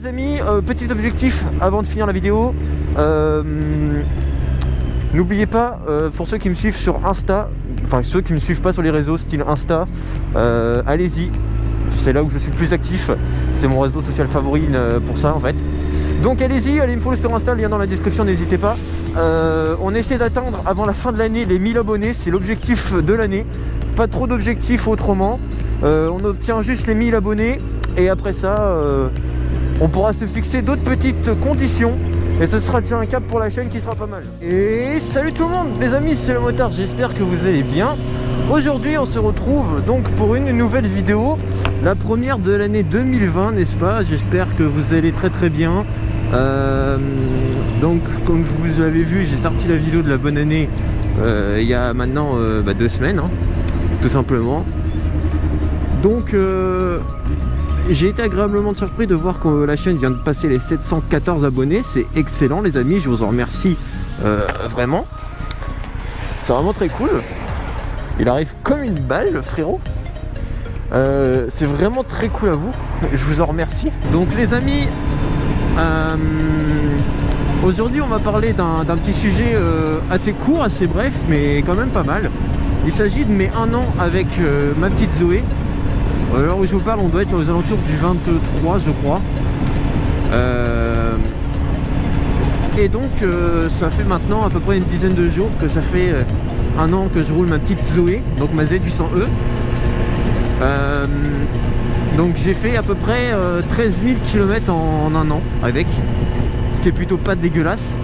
les amis, petit objectif avant de finir la vidéo. N'oubliez pas, pour ceux qui me suivent sur Insta, enfin ceux qui me suivent pas sur les réseaux style Insta, allez-y, c'est là où je suis le plus actif, c'est mon réseau social favori pour ça en fait. Donc allez-y, allez me follow sur Insta, lien dans la description, n'hésitez pas. On essaie d'atteindre avant la fin de l'année les 1000 abonnés, c'est l'objectif de l'année. Pas trop d'objectifs autrement, on obtient juste les 1000 abonnés et après ça, on pourra se fixer d'autres petites conditions. Et ce sera déjà un cap pour la chaîne qui sera pas mal. Et salut tout le monde les amis, c'est le motard, j'espère que vous allez bien. Aujourd'hui on se retrouve donc pour une nouvelle vidéo, la première de l'année 2020 n'est-ce pas. J'espère que vous allez très très bien. Donc comme vous l'avez vu, j'ai sorti la vidéo de la bonne année il y a maintenant 2 semaines hein, tout simplement. Donc j'ai été agréablement surpris de voir que la chaîne vient de passer les 714 abonnés. C'est excellent les amis, je vous en remercie vraiment. C'est vraiment très cool. Il arrive comme une balle le frérot. C'est vraiment très cool à vous. Je vous en remercie. Donc les amis, aujourd'hui on va parler d'un petit sujet assez court, assez bref, mais quand même pas mal. Il s'agit de mes 1 an avec ma petite Zoé. À l'heure où je vous parle, on doit être aux alentours du 23 je crois. Et donc ça fait maintenant à peu près une dizaine de jours que ça fait 1 an que je roule ma petite Zoé, donc ma Z800E. Donc j'ai fait à peu près 13 000 km en 1 an avec, ce qui est plutôt pas dégueulasse.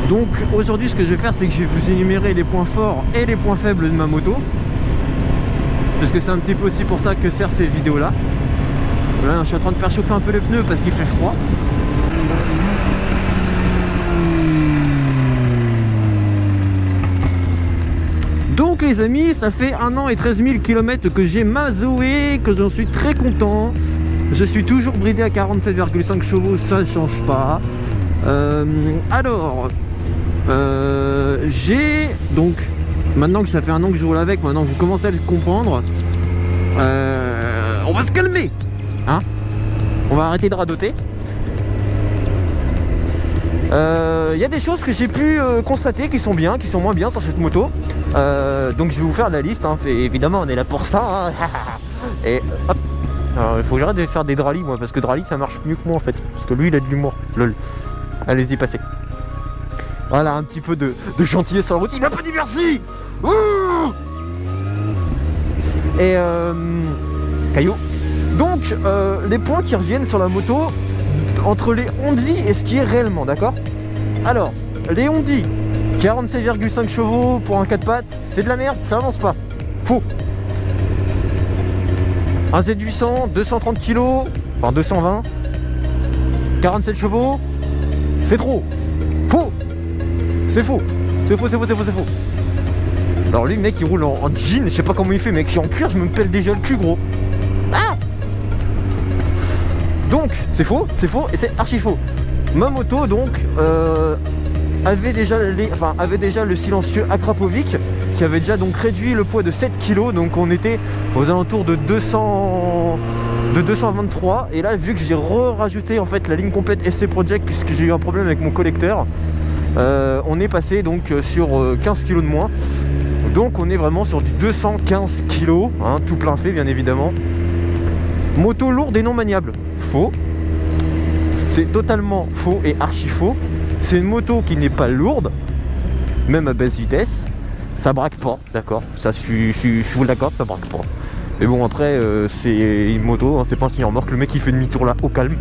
Donc aujourd'hui ce que je vais faire, c'est que je vais vous énumérer les points forts et les points faibles de ma moto, parce que c'est un petit peu aussi pour ça que servent ces vidéos là. Voilà, je suis en train de faire chauffer un peu les pneus parce qu'il fait froid. Donc les amis, ça fait 1 an et 13 000 km que j'ai ma Zoé, que j'en suis très content. Je suis toujours bridé à 47,5 chevaux, ça ne change pas. J'ai donc, maintenant que ça fait 1 an que je roule avec, maintenant que vous commencez à le comprendre, on va se calmer hein, on va arrêter de radoter. Il y a des choses que j'ai pu constater qui sont bien, qui sont moins bien sur cette moto. Donc je vais vous faire la liste hein. Évidemment on est là pour ça hein. Et hop. Alors il faut que j'arrête de faire des drally moi, parce que drally ça marche mieux que moi en fait, parce que lui il a de l'humour, lol. Allez-y, passez. Voilà, un petit peu de gentillesse sur la route. Il m'a pas dit merci. Ouh. Et caillou. Donc les points qui reviennent sur la moto entre les Hondi et ce qui est réellement, d'accord. Alors les Hondi 47,5 chevaux pour un 4 pattes, c'est de la merde, ça avance pas. Faux. Un Z800 230 kg, enfin 220, 47 chevaux, c'est trop. Faux. C'est faux. C'est faux, c'est faux, c'est faux, c'est faux. Alors lui, le mec, il roule en jean, je sais pas comment il fait, mec. Je suis en cuir, je me pèle déjà le cul, gros. Ah. Donc, c'est faux et c'est archi faux. Ma moto, donc, avait déjà le silencieux Akrapovic, qui avait déjà donc réduit le poids de 7 kg. Donc on était aux alentours de 223. Et là, vu que j'ai rajouté en fait la ligne complète SC Project, puisque j'ai eu un problème avec mon collecteur, on est passé donc sur 15 kg de moins. Donc on est vraiment sur du 215 kg hein, tout plein fait bien évidemment. Moto lourde et non maniable. Faux. C'est totalement faux et archi faux. C'est une moto qui n'est pas lourde, même à basse vitesse. Ça braque pas, d'accord. Ça je suis vous l'accorde, ça braque pas. Mais bon après c'est une moto, hein, c'est pas un semi remorque. Le mec il fait demi-tour là au calme.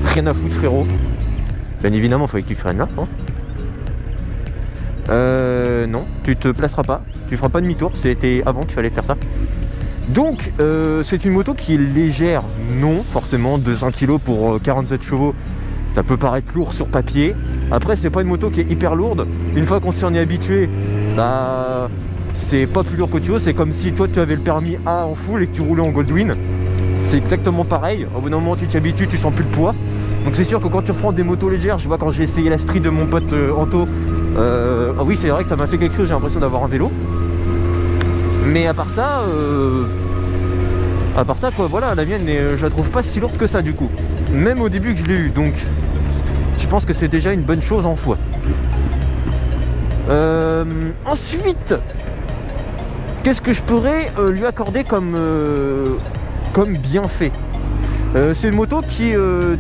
Rien à foutre frérot. Bien évidemment il fallait que tu freines là hein. Non, tu te placeras pas, tu feras pas demi-tour, c'était avant qu'il fallait faire ça. Donc c'est une moto qui est légère, non, forcément 200 kg pour 47 chevaux, ça peut paraître lourd sur papier. Après c'est pas une moto qui est hyper lourde, une fois qu'on s'y en est habitué, bah c'est pas plus lourd qu'autre chose. C'est comme si toi tu avais le permis A en full et que tu roulais en Goldwing, c'est exactement pareil. Au bout d'un moment tu t'y habitues, tu sens plus le poids. Donc c'est sûr que quand tu reprends des motos légères, je vois quand j'ai essayé la Street de mon pote Anto, ah oui c'est vrai que ça m'a fait quelque chose, j'ai l'impression d'avoir un vélo. Mais à part ça quoi, voilà, la mienne je la trouve pas si lourde que ça du coup. même au début que je l'ai eu, donc je pense que c'est déjà une bonne chose en soi. Ensuite, qu'est-ce que je pourrais lui accorder comme bienfait? C'est une moto qui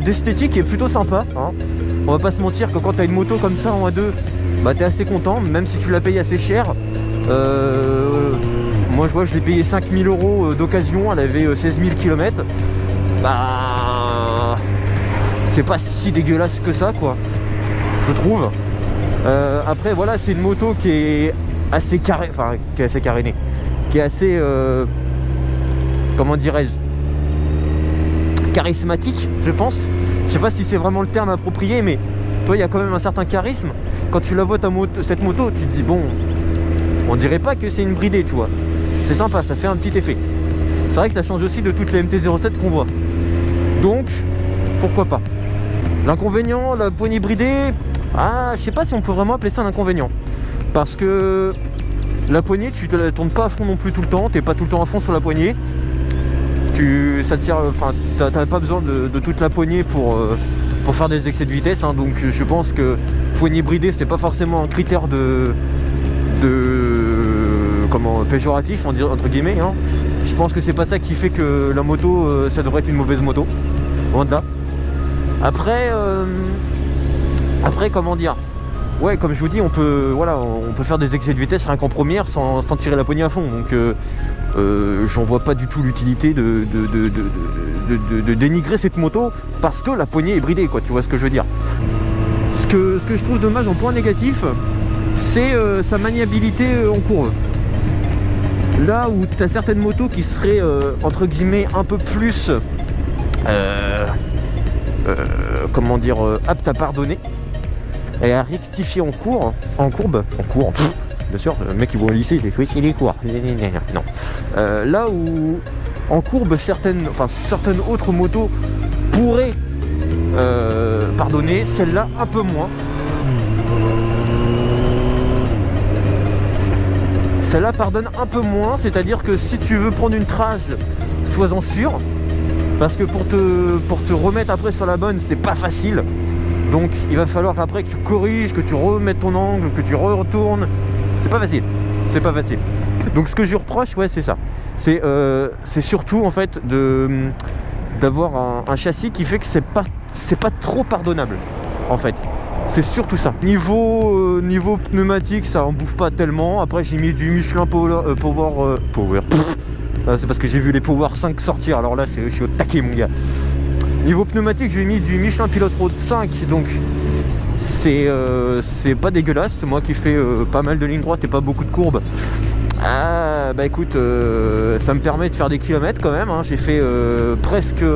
d'esthétique est plutôt sympa, hein. On va pas se mentir que quand tu as une moto comme ça en A2, bah t'es assez content, même si tu la payes assez cher. Moi je vois, je l'ai payé 5000 € d'occasion, elle avait 16 000 km. Bah c'est pas si dégueulasse que ça, quoi, je trouve. Après voilà, c'est une moto qui est assez carrée, enfin qui est assez carénée, qui est assez comment dirais-je, charismatique, je pense. Je sais pas si c'est vraiment le terme approprié, mais toi il y a quand même un certain charisme. Quand tu la vois cette moto, tu te dis bon, on dirait pas que c'est une bridée, tu vois. C'est sympa, ça fait un petit effet. C'est vrai que ça change aussi de toutes les MT-07 qu'on voit. Donc, pourquoi pas. L'inconvénient, la poignée bridée, je sais pas si on peut vraiment appeler ça un inconvénient. Parce que la poignée, tu te la tournes pas à fond non plus tout le temps, t'es pas tout le temps à fond sur la poignée. Ça te sert, enfin, t'as pas besoin de toute la poignée pour faire des excès de vitesse, hein. Donc je pense que poignée bridée, c'est pas forcément un critère comment, péjoratif, entre guillemets, hein. Je pense que c'est pas ça qui fait que la moto, ça devrait être une mauvaise moto. Loin de là. Après, comment dire, ouais, comme je vous dis, on peut faire des excès de vitesse rien qu'en première sans tirer la poignée à fond. Donc j'en vois pas du tout l'utilité de dénigrer cette moto parce que la poignée est bridée, quoi, tu vois ce que je veux dire. Ce que je trouve dommage en point négatif, c'est sa maniabilité en courbe. Là où tu as certaines motos qui seraient entre guillemets un peu plus comment dire, aptes à pardonner et à rectifier en courbe, bien sûr, le mec qui va au lycée, il fait oui, il est court. Non. Là où en courbe certaines autres motos pourraient pardonner, celle-là un peu moins. Celle-là pardonne un peu moins, c'est-à-dire que si tu veux prendre une trage, sois-en sûr, parce que pour te remettre après sur la bonne, c'est pas facile. Donc il va falloir après que tu corriges, que tu remettes ton angle, que tu retournes. C'est pas facile, c'est pas facile. Donc ce que je lui reproche, ouais, c'est ça. C'est surtout en fait d'avoir un châssis qui fait que c'est pas trop pardonnable, en fait. C'est surtout ça. Niveau pneumatique, ça en bouffe pas tellement. Après j'ai mis du Michelin Power. C'est parce que j'ai vu les Power 5 sortir. Alors là, je suis au taquet, mon gars. Niveau pneumatique, j'ai mis du Michelin Pilot Road 5. Donc c'est pas dégueulasse. C'est moi qui fais pas mal de lignes droites et pas beaucoup de courbes. Bah écoute, ça me permet de faire des kilomètres quand même, hein. J'ai fait presque 10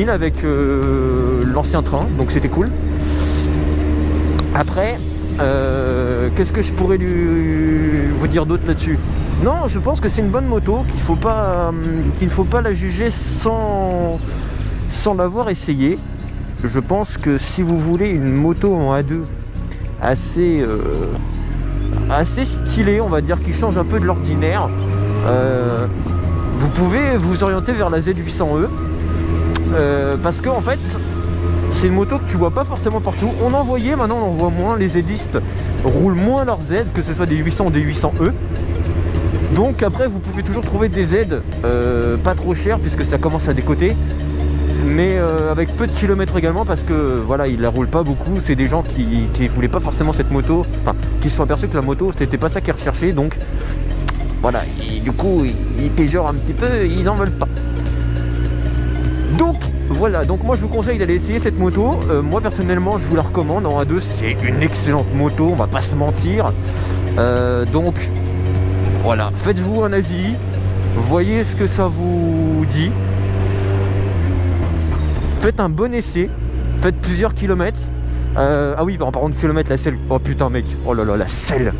000 avec l'ancien train, donc c'était cool. Après, qu'est-ce que je pourrais vous dire d'autre là-dessus? Non, je pense que c'est une bonne moto, qu'il ne faut pas la juger sans l'avoir essayé. Je pense que si vous voulez une moto en A2 assez stylée, on va dire, qui change un peu de l'ordinaire, vous pouvez vous orienter vers la Z800E, parce que en fait c'est une moto que tu vois pas forcément partout. On en voyait, maintenant on en voit moins. Les Zistes roulent moins leurs Z, que ce soit des 800 ou des 800E. Donc après vous pouvez toujours trouver des Z pas trop chers, puisque ça commence à décoter, mais avec peu de kilomètres également, parce que voilà, ils la roulent pas beaucoup. C'est des gens qui voulaient pas forcément cette moto, enfin qui se sont aperçus que la moto c'était pas ça qu'ils recherchaient, donc voilà, du coup ils péjorent un petit peu, ils en veulent pas. Donc voilà, donc moi je vous conseille d'aller essayer cette moto. Moi personnellement je vous la recommande. En A2 c'est une excellente moto, on va pas se mentir. Donc voilà, faites-vous un avis, voyez ce que ça vous dit. Faites un bon essai, faites plusieurs kilomètres. Ah oui, en parlant de kilomètres, la selle. Oh putain mec, oh là là, la selle.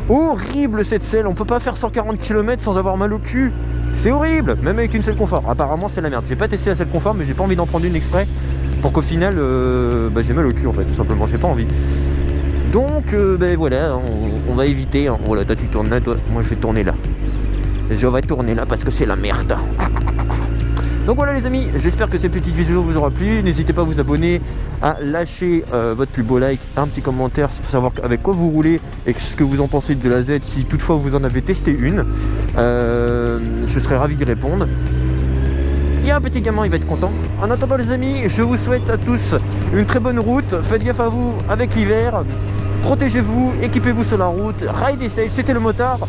Horrible cette selle, on peut pas faire 140 km sans avoir mal au cul. C'est horrible, même avec une selle confort. Apparemment c'est la merde. J'ai pas testé la selle confort, mais j'ai pas envie d'en prendre une exprès pour qu'au final j'ai mal au cul en fait, tout simplement, j'ai pas envie. Donc voilà, on va éviter, hein. Voilà, toi tu tournes là, toi, moi je vais tourner là. Je vais tourner là parce que c'est la merde. Donc voilà les amis, j'espère que cette petite vidéo vous aura plu. N'hésitez pas à vous abonner, à lâcher votre plus beau like, un petit commentaire pour savoir avec quoi vous roulez et ce que vous en pensez de la Z si toutefois vous en avez testé une. Je serais ravi d'y répondre. Il y a un petit gamin, il va être content. En attendant les amis, je vous souhaite à tous une très bonne route. Faites gaffe à vous avec l'hiver. Protégez-vous, équipez-vous sur la route. Ride et safe, c'était le motard.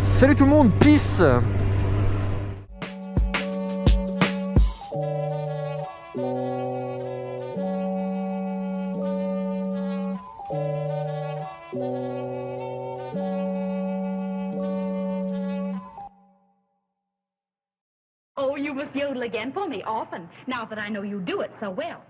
Salut tout le monde, peace. Oh, you must yodel again for me often, now that I know you do it so well.